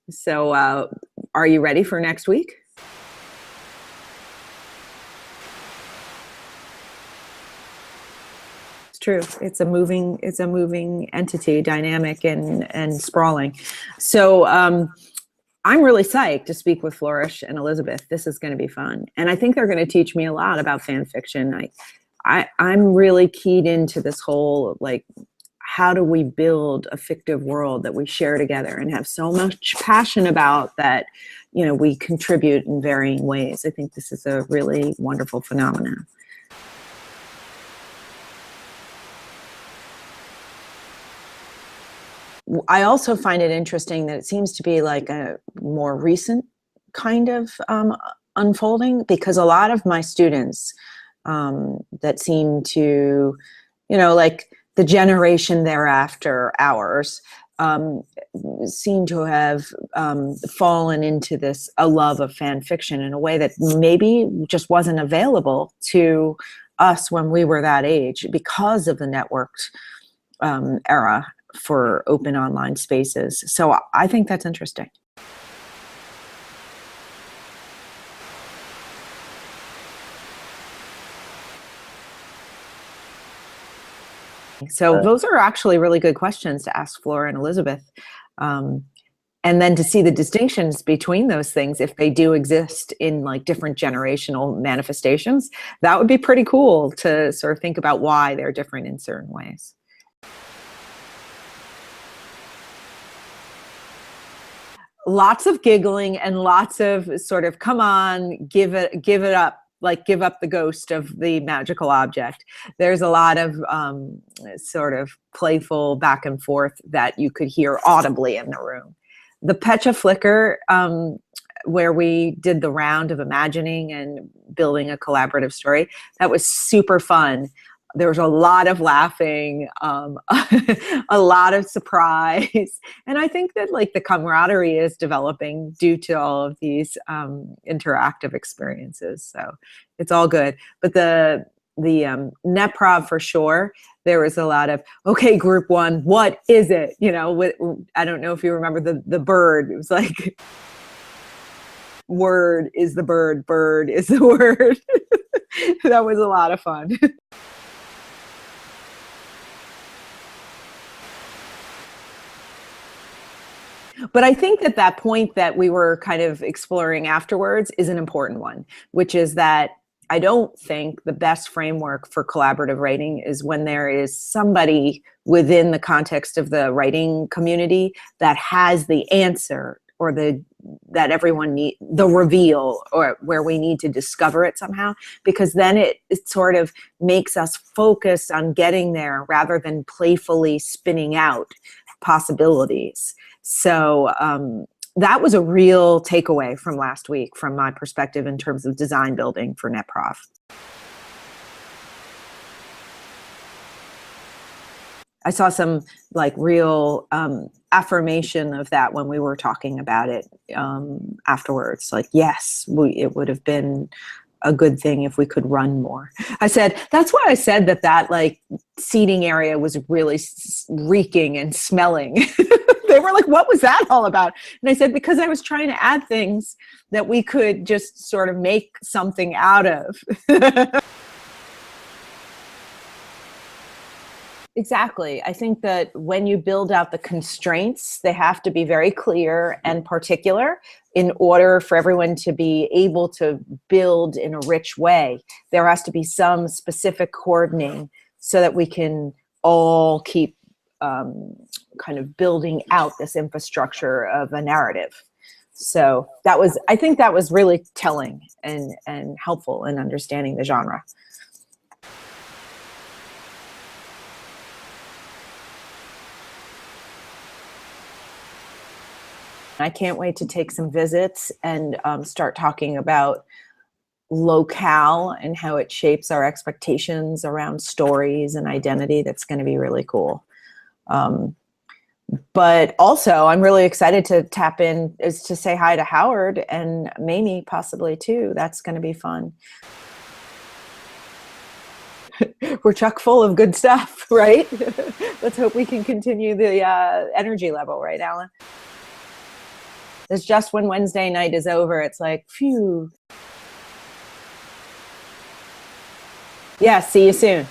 So, are you ready for next week? It's true. It's a moving entity, dynamic and sprawling. So, I'm really psyched to speak with Flourish and Elizabeth. This is going to be fun, and I think they're going to teach me a lot about fan fiction. I'm really keyed into this whole, like, how do we build a fictive world that we share together and have so much passion about that, we contribute in varying ways. I think this is a really wonderful phenomenon. I also find it interesting that it seems to be like a more recent kind of unfolding, because a lot of my students that seem to, like the generation thereafter ours, seem to have fallen into a love of fan fiction in a way that maybe just wasn't available to us when we were that age, because of the networked era for open online spaces. So I think that's interesting. So those are actually really good questions to ask Flora and Elizabeth. And then to see the distinctions between those things, if they do exist in like different generational manifestations, that would be pretty cool to sort of think about why they're different in certain ways. Lots of giggling and lots of sort of, come on, give it up, like give up the ghost of the magical object. There's a lot of sort of playful back and forth that you could hear audibly in the room. The Pecha Flicker, where we did the round of imagining and building a collaborative story, that was super fun. There was a lot of laughing, a lot of surprise. And I think that like the camaraderie is developing due to all of these interactive experiences. So it's all good. But the NetProv for sure, there was a lot of, okay, group one, what is it? I don't know if you remember the bird. It was like, word is the bird, bird is the word. That was a lot of fun. But I think that point that we were kind of exploring afterwards is an important one, which is that I don't think the best framework for collaborative writing is when there is somebody within the context of the writing community that has the answer, or that everyone need the reveal, or where we need to discover it somehow, because then it sort of makes us focus on getting there rather than playfully spinning out possibilities. So that was a real takeaway from last week, from my perspective, in terms of design building for NetProv. I saw some like real affirmation of that when we were talking about it afterwards. Like, yes, it would have been a good thing if we could run more. I said, that's why I said that like seating area was really reeking and smelling. They were like, what was that all about? And I said, because I was trying to add things that we could just sort of make something out of. Exactly. I think that when you build out the constraints, they have to be very clear and particular in order for everyone to be able to build in a rich way. There has to be some specific coordinating so that we can all keep kind of building out this infrastructure of a narrative. So I think that was really telling and helpful in understanding the genre. I can't wait to take some visits and start talking about locale and how it shapes our expectations around stories and identity. That's going to be really cool. But also, I'm really excited to tap in, is to say hi to Howard and Mamie possibly too. That's going to be fun. We're chock full of good stuff, right? Let's hope we can continue the energy level, right, Alan? It's just when Wednesday night is over, it's like, phew. Yeah, see you soon.